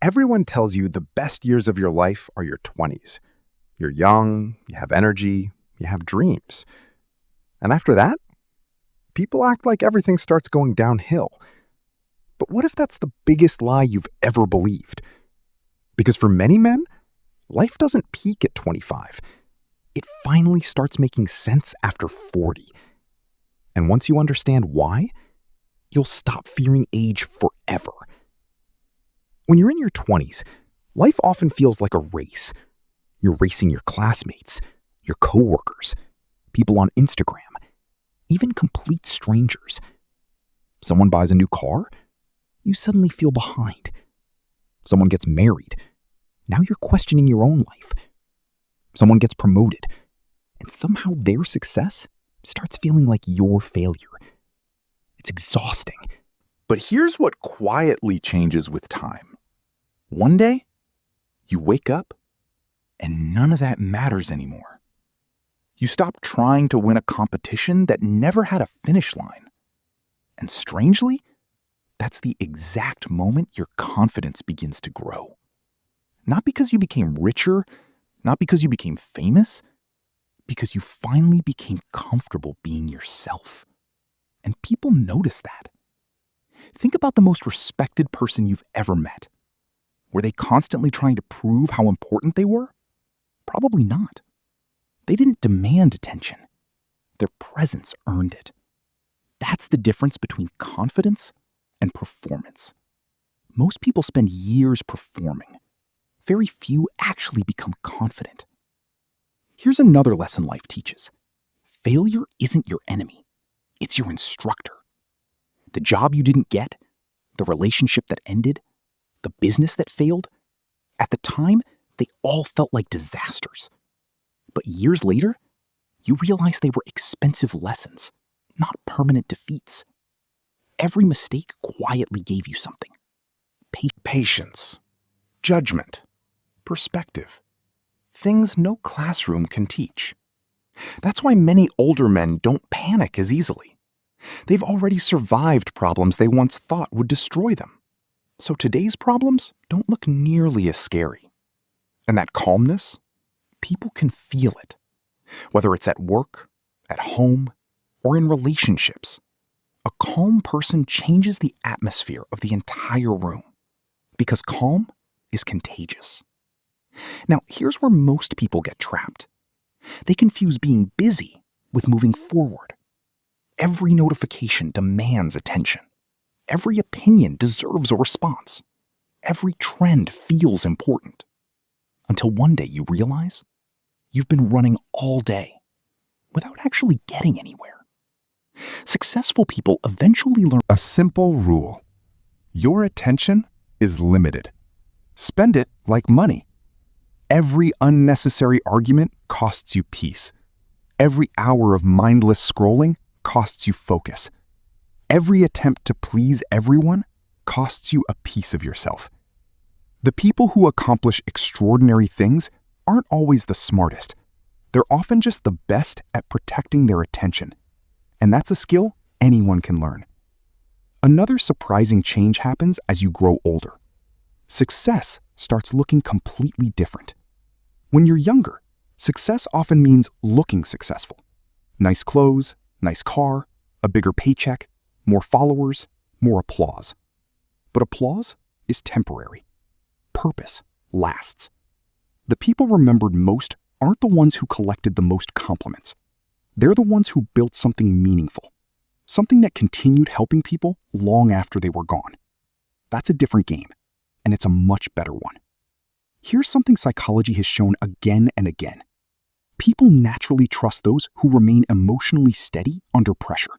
Everyone tells you the best years of your life are your 20s. You're young, you have energy, you have dreams. And after that, people act like everything starts going downhill. But what if that's the biggest lie you've ever believed? Because for many men, life doesn't peak at 25. It finally starts making sense after 40. And once you understand why, you'll stop fearing age forever. When you're in your 20s, life often feels like a race. You're racing your classmates, your coworkers, people on Instagram, even complete strangers. Someone buys a new car, you suddenly feel behind. Someone gets married, now you're questioning your own life. Someone gets promoted, and somehow their success starts feeling like your failure. It's exhausting. But here's what quietly changes with time. One day, you wake up, and none of that matters anymore. You stop trying to win a competition that never had a finish line. And strangely, that's the exact moment your confidence begins to grow. Not because you became richer, not because you became famous, because you finally became comfortable being yourself. And people notice that. Think about the most respected person you've ever met. Were they constantly trying to prove how important they were? Probably not. They didn't demand attention. Their presence earned it. That's the difference between confidence and performance. Most people spend years performing. Very few actually become confident. Here's another lesson life teaches. Failure isn't your enemy. It's your instructor. The job you didn't get, the relationship that ended, the business that failed, at the time, they all felt like disasters. But years later, you realize they were expensive lessons, not permanent defeats. Every mistake quietly gave you something. Patience, judgment, perspective. Things no classroom can teach. That's why many older men don't panic as easily. They've already survived problems they once thought would destroy them. So today's problems don't look nearly as scary. And that calmness, people can feel it. Whether it's at work, at home, or in relationships. A calm person changes the atmosphere of the entire room. Because calm is contagious. Now, here's where most people get trapped. They confuse being busy with moving forward. Every notification demands attention. Every opinion deserves a response. Every trend feels important. Until one day you realize you've been running all day without actually getting anywhere. Successful people eventually learn A simple rule. Your attention is limited. Spend it like money. Every unnecessary argument costs you peace. Every hour of mindless scrolling costs you focus. Every attempt to please everyone costs you a piece of yourself. The people who accomplish extraordinary things aren't always the smartest. They're often just the best at protecting their attention. And that's a skill anyone can learn. Another surprising change happens as you grow older. Success starts looking completely different. When you're younger, success often means looking successful. Nice clothes, nice car, a bigger paycheck, more followers, more applause. But applause is temporary. Purpose lasts. The people remembered most aren't the ones who collected the most compliments. They're the ones who built something meaningful, something that continued helping people long after they were gone. That's a different game, and it's a much better one. Here's something psychology has shown again and again. People naturally trust those who remain emotionally steady under pressure.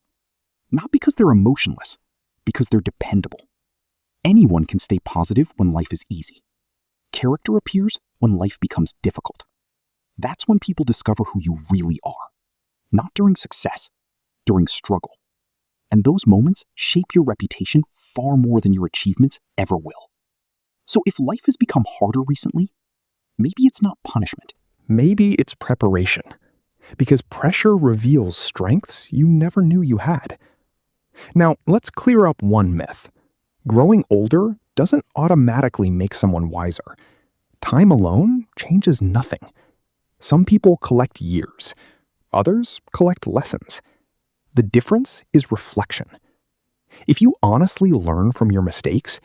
Not because they're emotionless, because they're dependable. Anyone can stay positive when life is easy. Character appears when life becomes difficult. That's when people discover who you really are. Not during success, during struggle. And those moments shape your reputation far more than your achievements ever will. So if life has become harder recently, maybe it's not punishment. Maybe it's preparation. Because pressure reveals strengths you never knew you had. Now, let's clear up one myth. Growing older doesn't automatically make someone wiser. Time alone changes nothing. Some people collect years. Others collect lessons. The difference is reflection. If you honestly learn from your mistakes,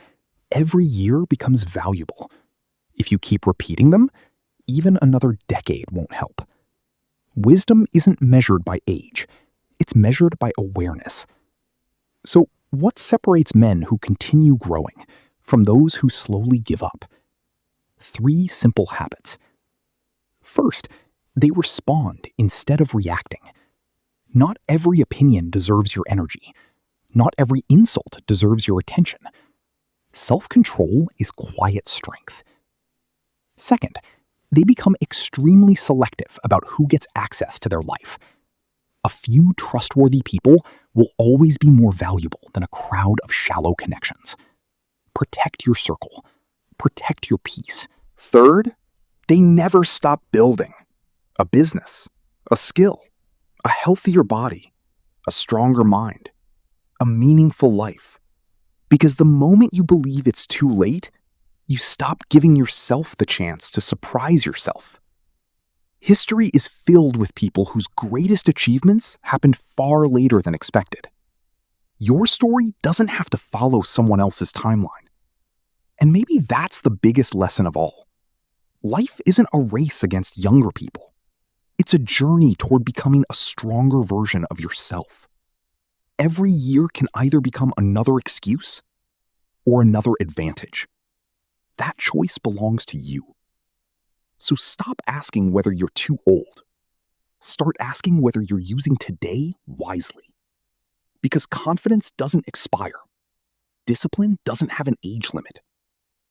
every year becomes valuable. If you keep repeating them, even another decade won't help. Wisdom isn't measured by age. It's measured by awareness. So, what separates men who continue growing from those who slowly give up? 3 simple habits. First, they respond instead of reacting. Not every opinion deserves your energy. Not every insult deserves your attention. Self-control is quiet strength. Second, they become extremely selective about who gets access to their life. A few trustworthy people will always be more valuable than a crowd of shallow connections. Protect your circle. Protect your peace. Third, they never stop building. A business, a skill, a healthier body, a stronger mind, a meaningful life. Because the moment you believe it's too late, you stop giving yourself the chance to surprise yourself. History is filled with people whose greatest achievements happened far later than expected. Your story doesn't have to follow someone else's timeline. And maybe that's the biggest lesson of all. Life isn't a race against younger people. It's a journey toward becoming a stronger version of yourself. Every year can either become another excuse or another advantage. That choice belongs to you. So stop asking whether you're too old. Start asking whether you're using today wisely. Because confidence doesn't expire. Discipline doesn't have an age limit.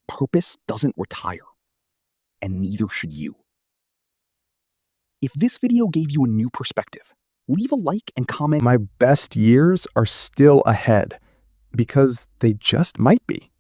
Purpose doesn't retire. And neither should you. If this video gave you a new perspective, leave a like and comment. My best years are still ahead because they just might be.